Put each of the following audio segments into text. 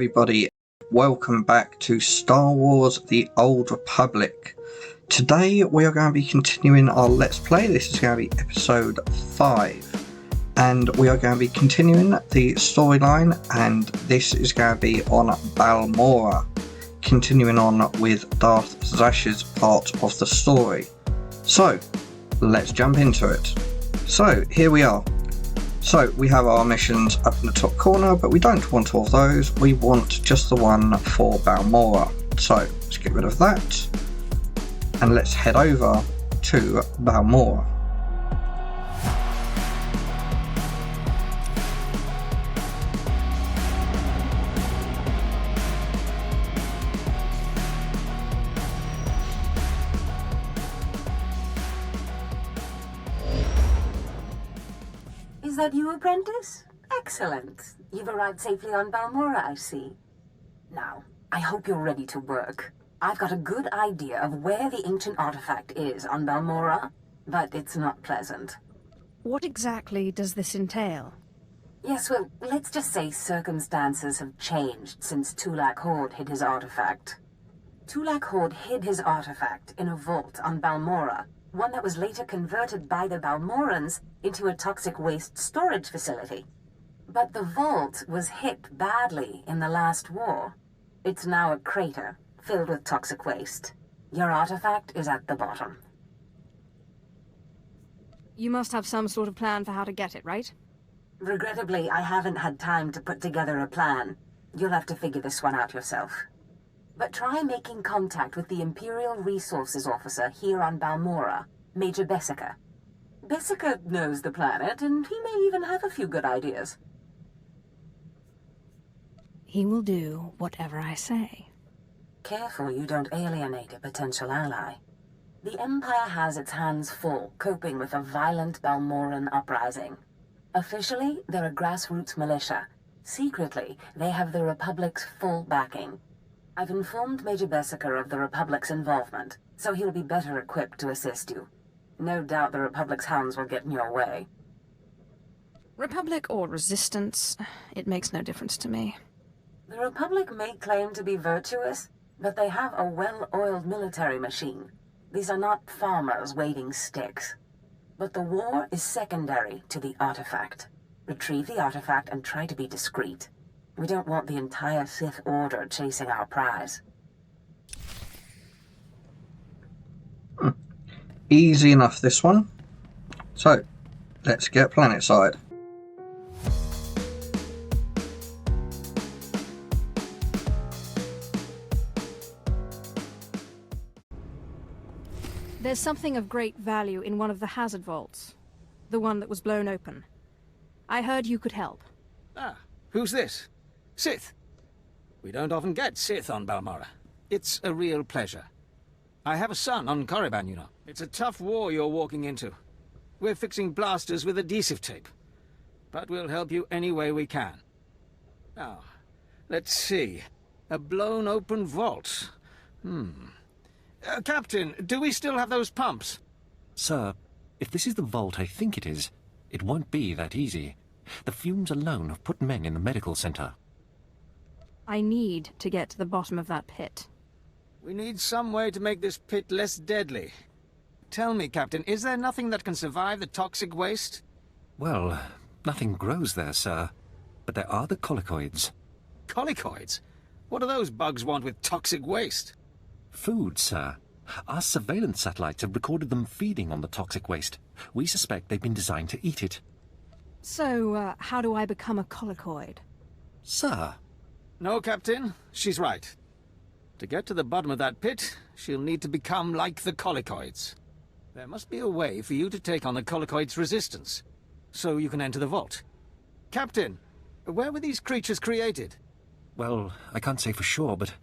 Everybody, welcome back to Star Wars The Old Republic. Today we are going to be continuing our Let's Play. This is going to be episode 5 and we are going to be continuing the storyline, and this is going to be on Balmorra, continuing on with Darth Zash's part of the story. So let's jump into it. So here we are. So we have our missions up in the top corner, but we don't want all of those. We want just the one for Balmorra. So let's get rid of that and let's head over to Balmorra. Is that you, apprentice? Excellent. You've arrived safely on Balmorra, I see. Now, I hope you're ready to work. I've got a good idea of where the ancient artifact is on Balmorra, but it's not pleasant. What exactly does this entail? Yes, well, let's just say circumstances have changed since Tulak Horde hid his artifact. Tulak Horde hid his artifact in a vault on Balmorra, one that was later converted by the Balmorrans into a toxic waste storage facility. But the vault was hit badly in the last war. It's now a crater filled with toxic waste. Your artifact is at the bottom. You must have some sort of plan for how to get it, right? Regrettably, I haven't had time to put together a plan. You'll have to figure this one out yourself. But try making contact with the Imperial Resources Officer here on Balmorra, Major Bessica. Bessica knows the planet, and he may even have a few good ideas. He will do whatever I say. Careful you don't alienate a potential ally. The Empire has its hands full coping with a violent Balmorran uprising. Officially, they're a grassroots militia. Secretly, they have the Republic's full backing. I've informed Major Bessica of the Republic's involvement, so he'll be better equipped to assist you. No doubt the Republic's hounds will get in your way. Republic or Resistance, it makes no difference to me. The Republic may claim to be virtuous, but they have a well-oiled military machine. These are not farmers waving sticks. But the war is secondary to the artifact. Retrieve the artifact and try to be discreet. We don't want the entire Sith Order chasing our prize. Easy enough, this one. So let's get planet side. There's something of great value in one of the hazard vaults. The one that was blown open. I heard you could help. Ah, who's this? Sith. We don't often get Sith on Balmorra. It's a real pleasure. I have a son on Korriban, you know. It's a tough war you're walking into. We're fixing blasters with adhesive tape. But we'll help you any way we can. Now, let's see. A blown open vault. Captain, do we still have those pumps? Sir, if this is the vault I think it is, it won't be that easy. The fumes alone have put men in the medical center. I need to get to the bottom of that pit. We need some way to make this pit less deadly. Tell me, Captain, is there nothing that can survive the toxic waste? Well, nothing grows there, sir. But there are the colicoids. Colicoids? What do those bugs want with toxic waste? Food, sir. Our surveillance satellites have recorded them feeding on the toxic waste. We suspect they've been designed to eat it. So, how do I become a colicoid? Sir. No, Captain. She's right. To get to the bottom of that pit, she'll need to become like the colicoids. There must be a way for you to take on the colicoids' resistance, so you can enter the vault. Captain, where were these creatures created? Well, I can't say for sure, but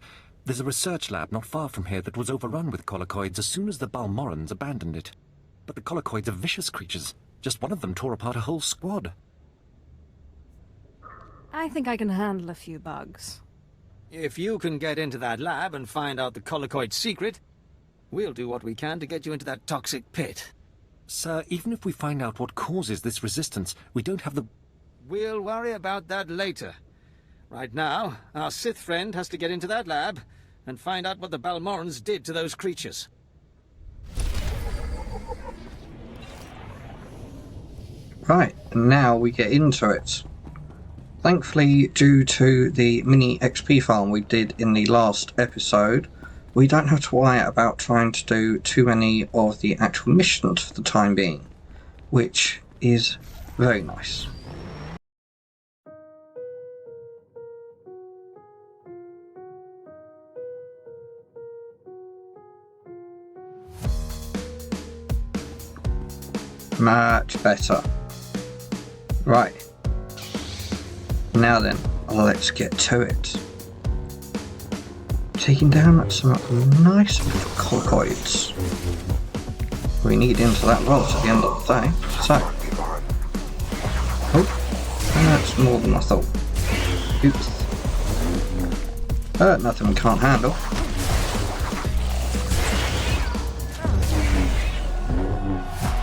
there's a research lab not far from here that was overrun with colicoids as soon as the Balmorrans abandoned it. But the colicoids are vicious creatures. Just one of them tore apart a whole squad. I think I can handle a few bugs. If you can get into that lab and find out the colicoid secret, we'll do what we can to get you into that toxic pit. Sir, even if we find out what causes this resistance, we don't have the... We'll worry about that later. Right now, our Sith friend has to get into that lab and find out what the Balmorrans did to those creatures. Right, and now we get into it. Thankfully, due to the mini XP farm we did in the last episode, we don't have to worry about trying to do too many of the actual missions for the time being, which is very nice. Much better. Right. Now then, let's get to it. Taking down some nice colicoids. We need into that vault at the end of the day. So. Oh, that's more than I thought. Oops. Nothing we can't handle.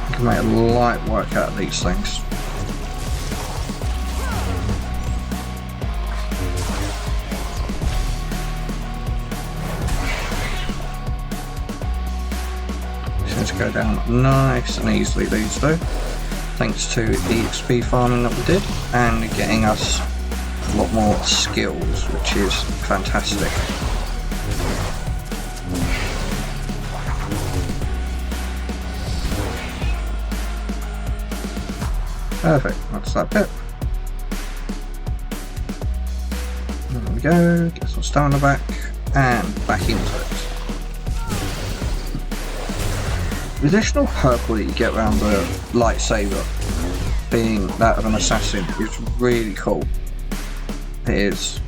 We can make light work out of these things. Go down nice and easily, these do, thanks to the XP farming that we did and getting us a lot more skills, which is fantastic. Perfect, that's that bit. There we go, get some stamina back and back into it. The additional purple that you get around the lightsaber, being that of an assassin, is really cool. It is.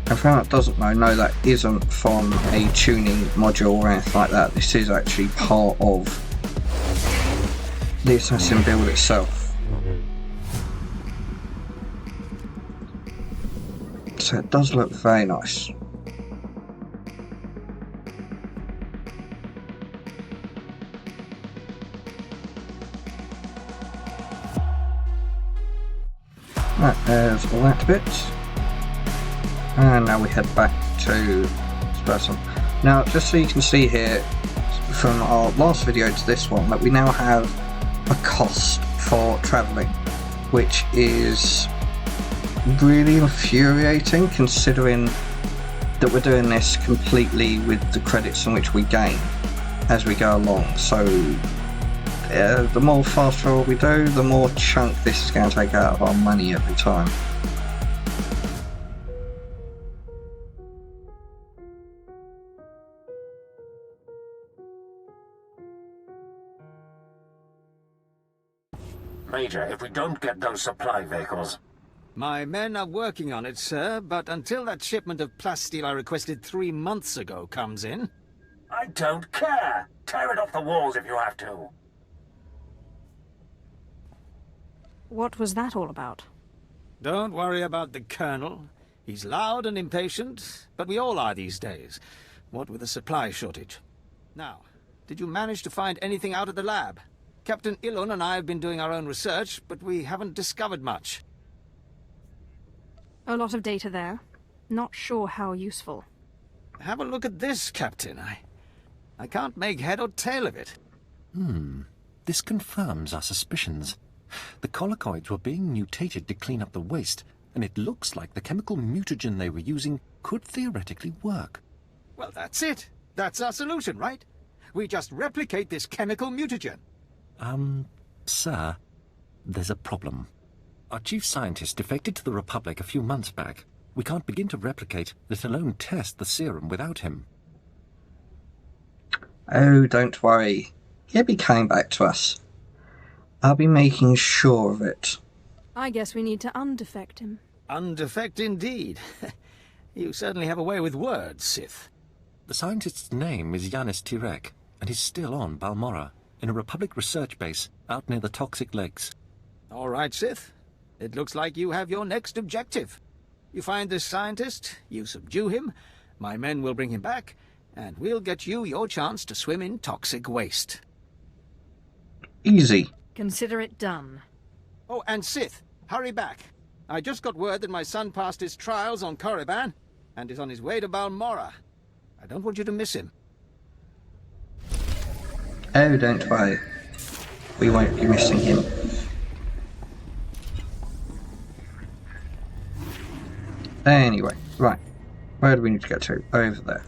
And for anyone that doesn't know that isn't from a tuning module or anything like that. This is actually part of the assassin build itself. So it does look very nice. Right, there's all that bit. And now we head back to this person. Now, just so you can see here, from our last video to this one, that we now have a cost for travelling, which is really infuriating considering that we're doing this completely with the credits in which we gain as we go along. So the more fast travel we do, the more chunk this is going to take out of our money every time. Major, if we don't get those supply vehicles... My men are working on it, sir, but until that shipment of plasteel I requested 3 months ago comes in... I don't care! Tear it off the walls if you have to! What was that all about? Don't worry about the Colonel. He's loud and impatient, but we all are these days, what with a supply shortage. Now, did you manage to find anything out at the lab? Captain Ilun and I have been doing our own research, but we haven't discovered much. A lot of data there. Not sure how useful. Have a look at this, Captain. I can't make head or tail of it. This confirms our suspicions. The colicoids were being mutated to clean up the waste, and it looks like the chemical mutagen they were using could theoretically work. Well, that's it. That's our solution, right? We just replicate this chemical mutagen. Sir, there's a problem. Our chief scientist defected to the Republic a few months back. We can't begin to replicate, let alone test the serum without him. Oh, don't worry. He'll be coming back to us. I'll be making sure of it. I guess we need to undefect him. Undefect indeed. You certainly have a way with words, Sith. The scientist's name is Yanis Tirek, and he's still on Balmorra, in a Republic research base out near the Toxic Lakes. All right, Sith. It looks like you have your next objective. You find this scientist, you subdue him, my men will bring him back, and we'll get you your chance to swim in toxic waste. Easy. Consider it done. Oh, and Sith, hurry back. I just got word that my son passed his trials on Korriban and is on his way to Balmorra. I don't want you to miss him. Oh, don't worry. We won't be missing him. Anyway, right. Where do we need to get to? Over there.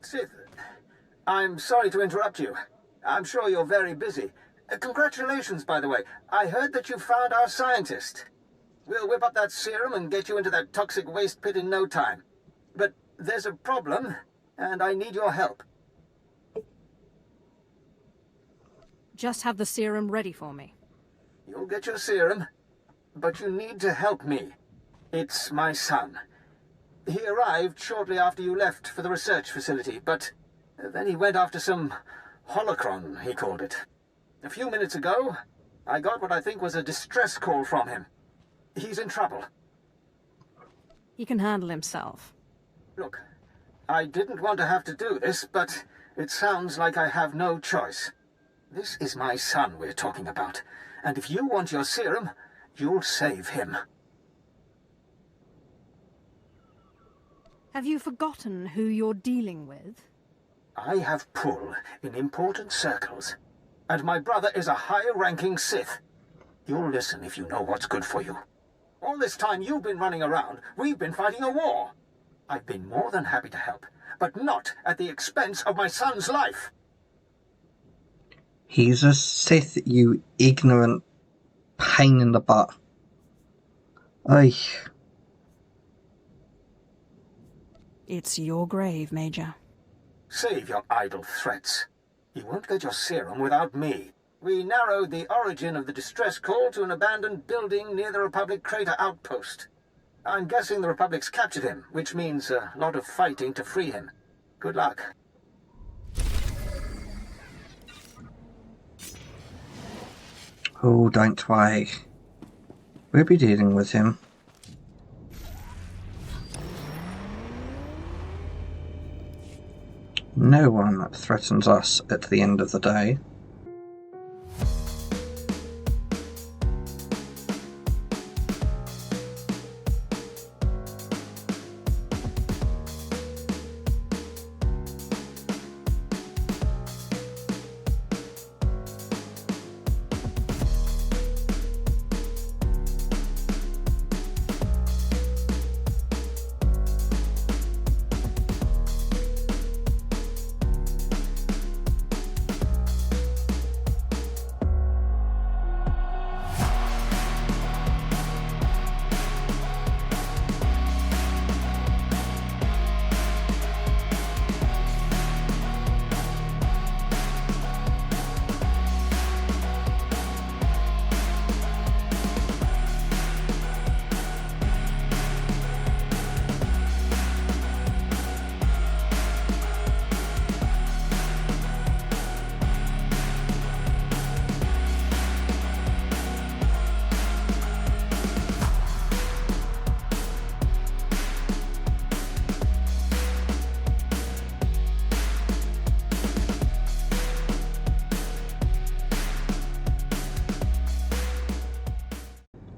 Sith, I'm sorry to interrupt you. I'm sure you're very busy. Congratulations, by the way. I heard that you found our scientist. We'll whip up that serum and get you into that toxic waste pit in no time. But there's a problem, and I need your help. Just have the serum ready for me. You'll get your serum, but you need to help me. It's my son. He arrived shortly after you left for the research facility, but then he went after some holocron, he called it. A few minutes ago, I got what I think was a distress call from him. He's in trouble. He can handle himself. Look, I didn't want to have to do this, but it sounds like I have no choice. This is my son we're talking about, and if you want your serum, you'll save him. Have you forgotten who you're dealing with? I have pull in important circles, and my brother is a higher-ranking Sith. You'll listen if you know what's good for you. All this time you've been running around, we've been fighting a war. I've been more than happy to help, but not at the expense of my son's life. He's a Sith, you ignorant pain in the butt. Ay. It's your grave, Major. Save your idle threats. You won't get your serum without me. We narrowed the origin of the distress call to an abandoned building near the Republic crater outpost. I'm guessing the Republic's captured him, which means a lot of fighting to free him. Good luck. Oh, don't worry. We'll be dealing with him. No one threatens us at the end of the day.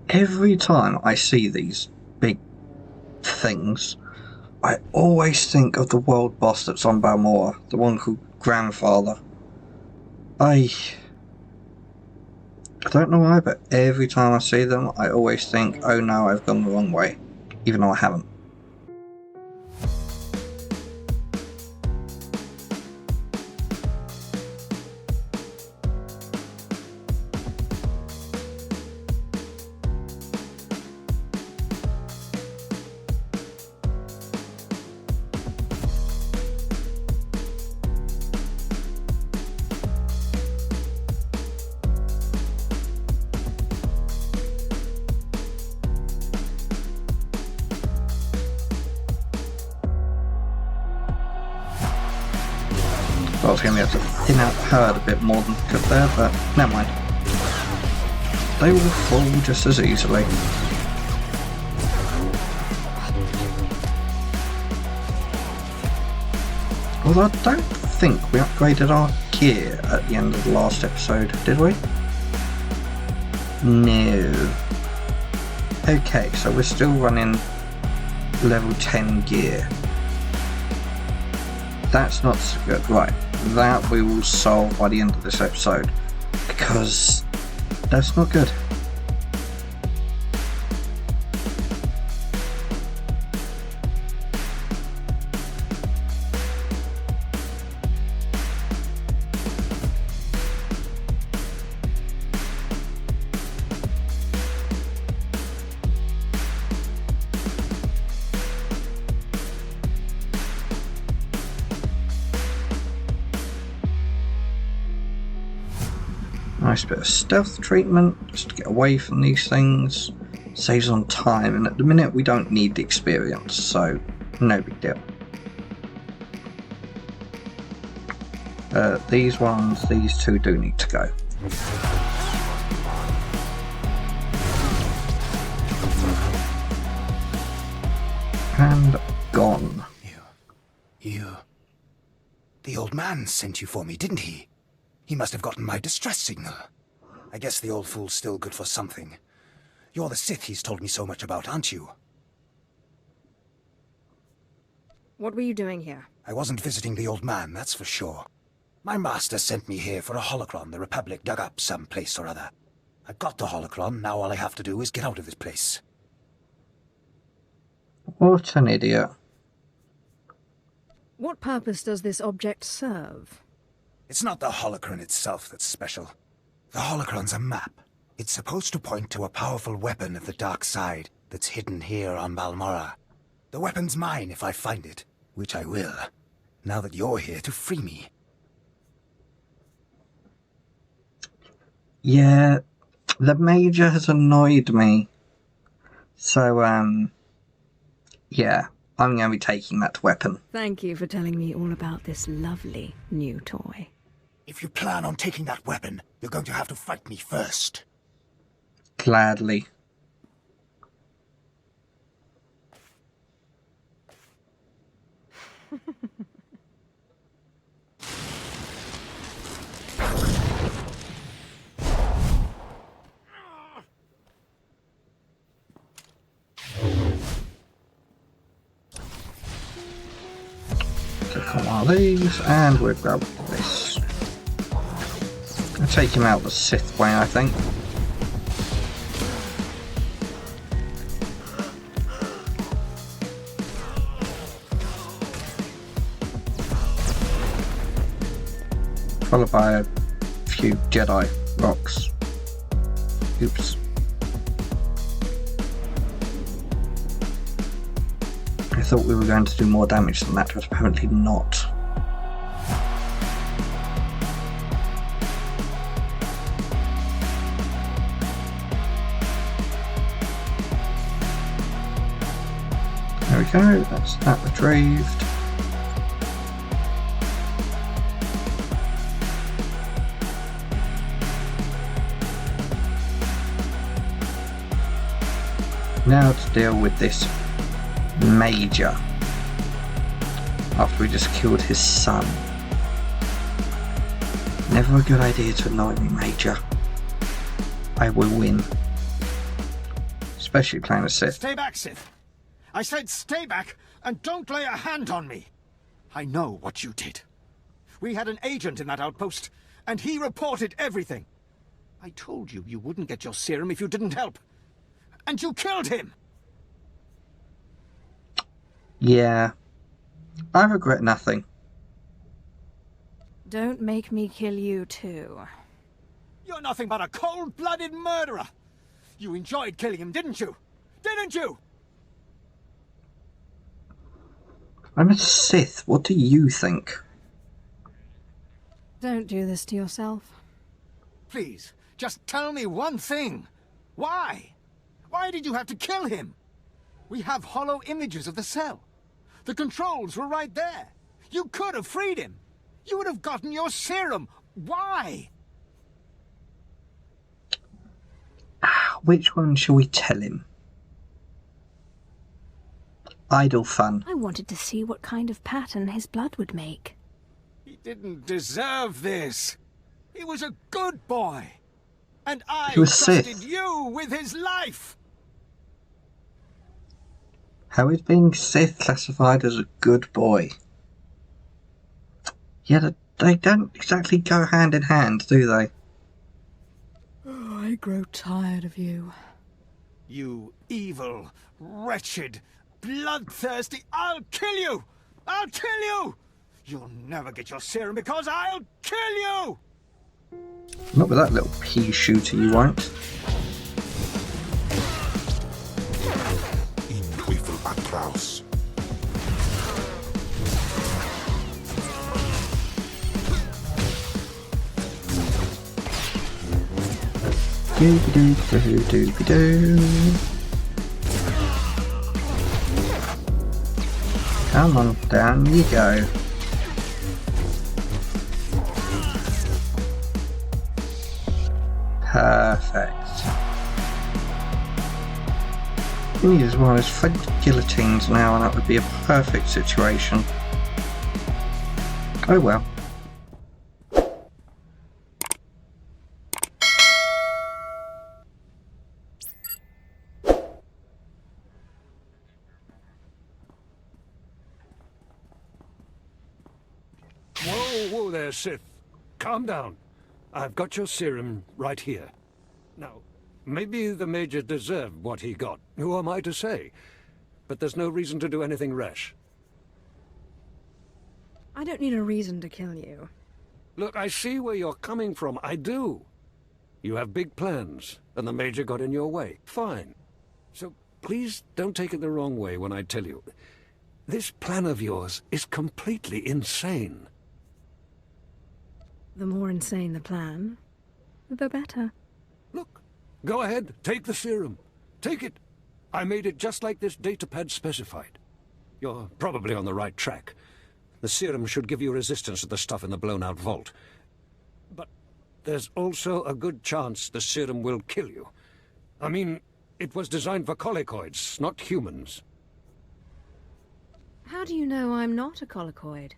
Every time I see these big things, I always think of the world boss that's on Balmorra, the one called Grandfather. I don't know why, but every time I see them, I always think, oh no, I've gone the wrong way, even though I haven't. was going to be able to thin out the herd a bit more than could there, but never mind. They will fall just as easily. Although I don't think we upgraded our gear at the end of the last episode, did we? No. Okay, so we're still running level 10 gear. That's not so good. Right, that we will solve by the end of this episode, because that's not good. Nice bit of stealth treatment, just to get away from these things. Saves on time, and at the minute we don't need the experience, so no big deal. These two do need to go. And gone. You... The old man sent you for me, didn't he? He must have gotten my distress signal. I guess the old fool's still good for something. You're the Sith he's told me so much about, aren't you? What were you doing here? I wasn't visiting the old man, that's for sure. My master sent me here for a holocron the Republic dug up someplace or other. I've got the holocron, now all I have to do is get out of this place. What an idiot. What purpose does this object serve? It's not the holocron itself that's special. The holocron's a map. It's supposed to point to a powerful weapon of the dark side that's hidden here on Balmorra. The weapon's mine if I find it, which I will, now that you're here to free me. Yeah, the Major has annoyed me. So, yeah, I'm going to be taking that weapon. Thank you for telling me all about this lovely new toy. If you plan on taking that weapon, you're going to have to fight me first. Gladly. Click on one of these, and we'll grab this. I'll take him out the Sith way, I think. Followed by a few Jedi rocks. Oops. I thought we were going to do more damage than that, but apparently not. There we go, that's that retrieved. Now to deal with this Major, after we just killed his son. Never a good idea to annoy me, Major. I will win. Especially playing a Sith. Stay back, Sith. I said stay back and don't lay a hand on me. I know what you did. We had an agent in that outpost, and he reported everything. I told you you wouldn't get your serum if you didn't help. And you killed him! Yeah. I regret nothing. Don't make me kill you too. You're nothing but a cold-blooded murderer! You enjoyed killing him, didn't you? Didn't you? I'm a Sith. What do you think? Don't do this to yourself. Please, just tell me one thing. Why? Why did you have to kill him? We have hollow images of the cell. The controls were right there. You could have freed him. You would have gotten your serum. Why? Which one shall we tell him? Idle fun. I wanted to see what kind of pattern his blood would make. He didn't deserve this. He was a good boy. And I He was trusted Sith. you with his life. How is being Sith classified as a good boy? Yeah, they don't exactly go hand in hand, do they? Oh, I grow tired of you. You evil, wretched, bloodthirsty... I'll kill you! I'll kill you! You'll never get your serum because I'll kill you! Not with that little pea shooter, you won't. Klaus. Doobie-doo-doo-doo-doo-doo. Come on, down you go. Perfect. We need as well as 20 guillotines now, and that would be a perfect situation. Oh well. Whoa there, Sith. Calm down. I've got your serum right here. Now, maybe the Major deserved what he got. Who am I to say? But there's no reason to do anything rash. I don't need a reason to kill you. Look, I see where you're coming from. I do. You have big plans, and the Major got in your way. Fine. So please don't take it the wrong way when I tell you. This plan of yours is completely insane. The more insane the plan, the better. Look, go ahead, take the serum. Take it. I made it just like this datapad specified. You're probably on the right track. The serum should give you resistance to the stuff in the blown-out vault. But there's also a good chance the serum will kill you. I mean, it was designed for colicoids, not humans. How do you know I'm not a colicoid?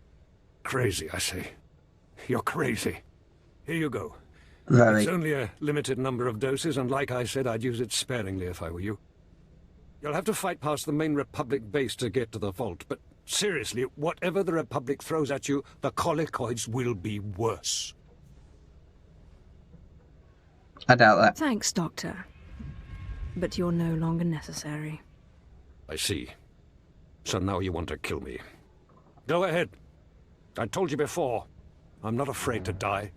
Crazy, I say. You're crazy. Here you go. Very. It's only a limited number of doses, and like I said, I'd use it sparingly if I were you. You'll have to fight past the main Republic base to get to the vault, but seriously, whatever the Republic throws at you, the colicoids will be worse. I doubt that. Thanks, Doctor. But you're no longer necessary. I see. So now you want to kill me. Go ahead. I told you before, I'm not afraid to die.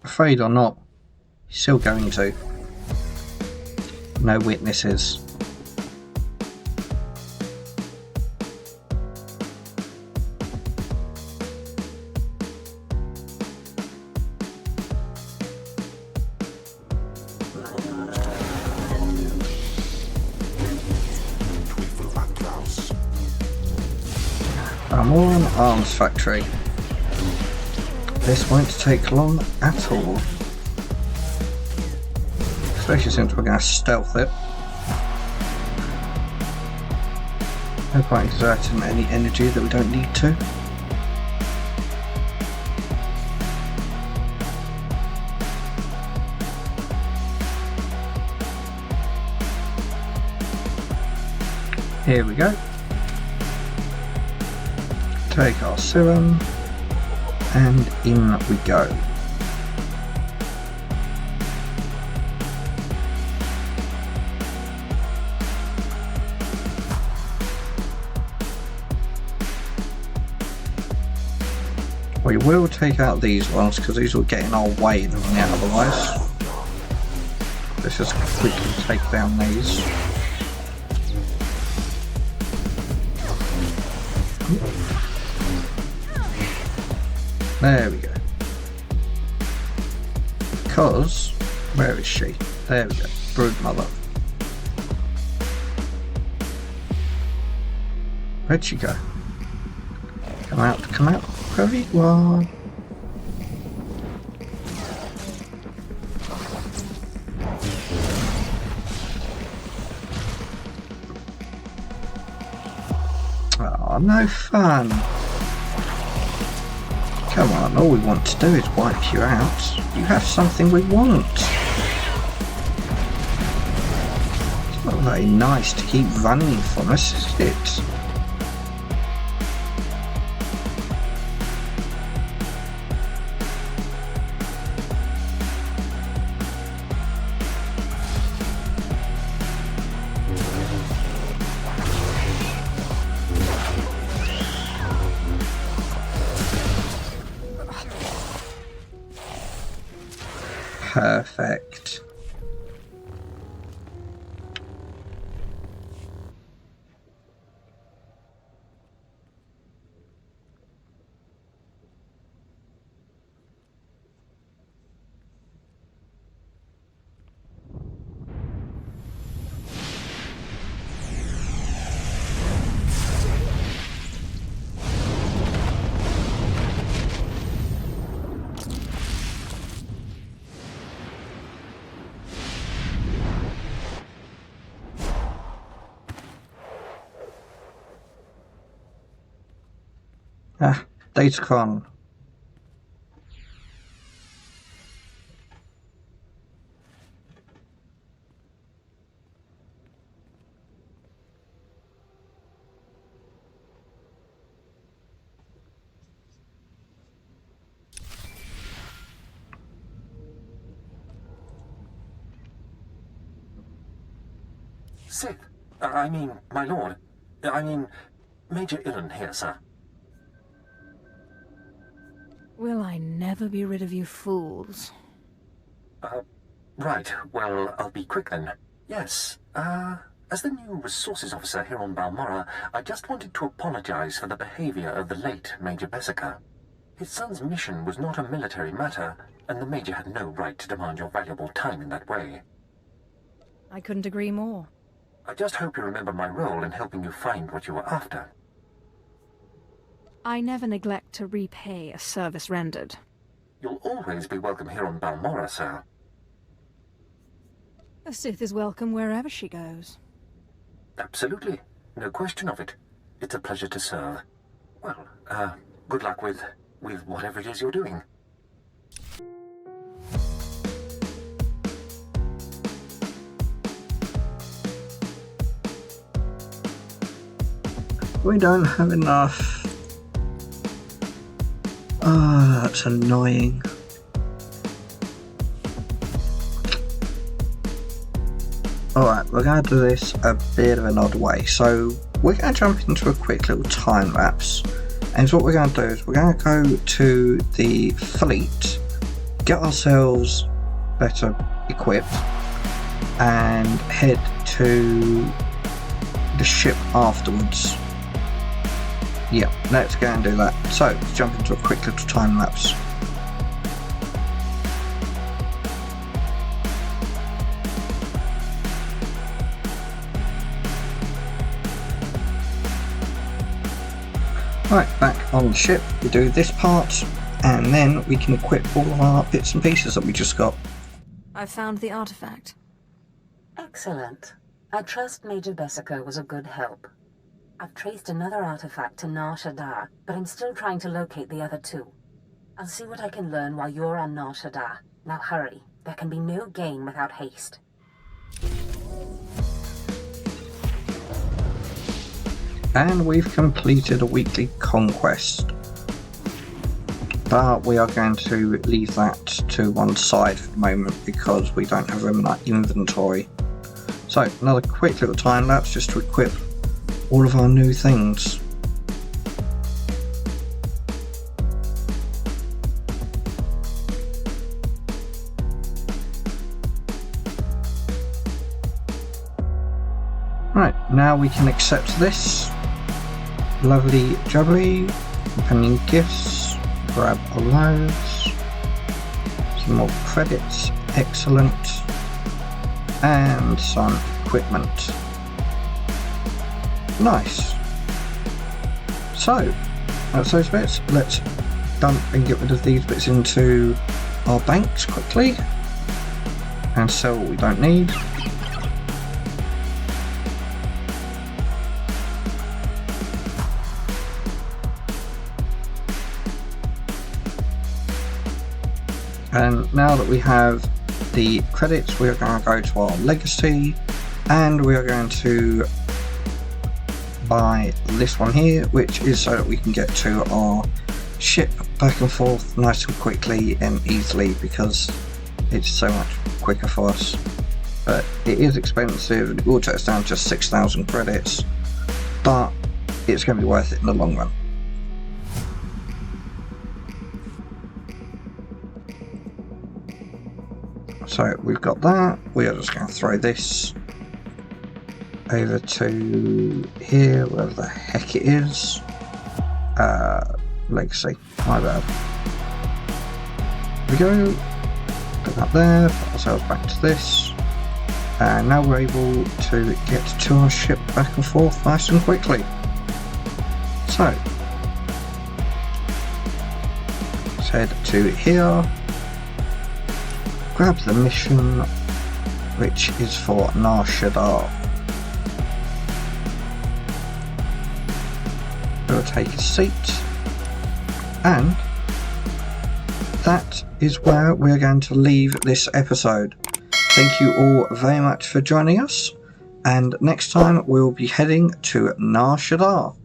Afraid or not, he's still going to. No witnesses. Balmorra Arms Factory. This won't take long at all. Especially since we're going to stealth it. No point exerting any energy that we don't need to. Here we go. Take our serum, and in we go. We will take out these ones because these will get in our way in a minute otherwise. Let's just quickly take down these. There we go. Because, where is she? There we go. Broodmother. Where'd she go? Come out, wherever you are. Oh, no fun. Come on, all we want to do is wipe you out. You have something we want. It's not very nice to keep running from us, is it? Perfect. Ah, Datacron. Sith, my lord. Major Illen here, sir. Will I never be rid of you fools? Right. Well, I'll be quick then. Yes, as the new resources officer here on Balmorra, I just wanted to apologize for the behavior of the late Major Bessica. His son's mission was not a military matter, and the Major had no right to demand your valuable time in that way. I couldn't agree more. I just hope you remember my role in helping you find what you were after. I never neglect to repay a service rendered. You'll always be welcome here on Balmorra, sir. A Sith is welcome wherever she goes. Absolutely. No question of it. It's a pleasure to serve. Well, good luck with whatever it is you're doing. We don't have enough. Ah, that's annoying. Alright, we're going to do this a bit of an odd way. So, we're going to jump into a quick little time lapse. And what we're going to do is we're going to go to the fleet, get ourselves better equipped, and head to the ship afterwards. Yeah, let's go and do that. So, let's jump into a quick little time lapse. Right, back on the ship, we do this part, and then we can equip all of our bits and pieces that we just got. I found the artifact. Excellent. I trust Major Bessica was a good help. I've traced another artifact to Nar Shaddaa, but I'm still trying to locate the other two. I'll see what I can learn while you're on Nar Shaddaa. Now hurry. There can be no gain without haste. And we've completed a weekly conquest. But we are going to leave that to one side for the moment because we don't have room in our inventory. So, another quick little time lapse just to equip all of our new things. Right, now we can accept this. Lovely jubbly, companion gifts, grab all those. Some more credits, excellent. And some equipment. Nice. So, that's those bits. Let's dump and get rid of these bits into our banks quickly and sell what we don't need. And now that we have the credits, we are going to go to our legacy and we are going to buy this one here, which is so that we can get to our ship back and forth nice and quickly and easily, because it's so much quicker for us. But it is expensive, it will take us down to 6,000 credits, but it's going to be worth it in the long run. So we've got that, we are just going to throw this over to here, wherever the heck it is. Legacy, my bad. There we go, put that there, put ourselves back to this, and now we're able to get to our ship back and forth nice and quickly. So, let's head to here, grab the mission, which is for Showdown. We'll take a seat, and that is where we're going to leave this episode. Thank you all very much for joining us, and next time we'll be heading to Showdown.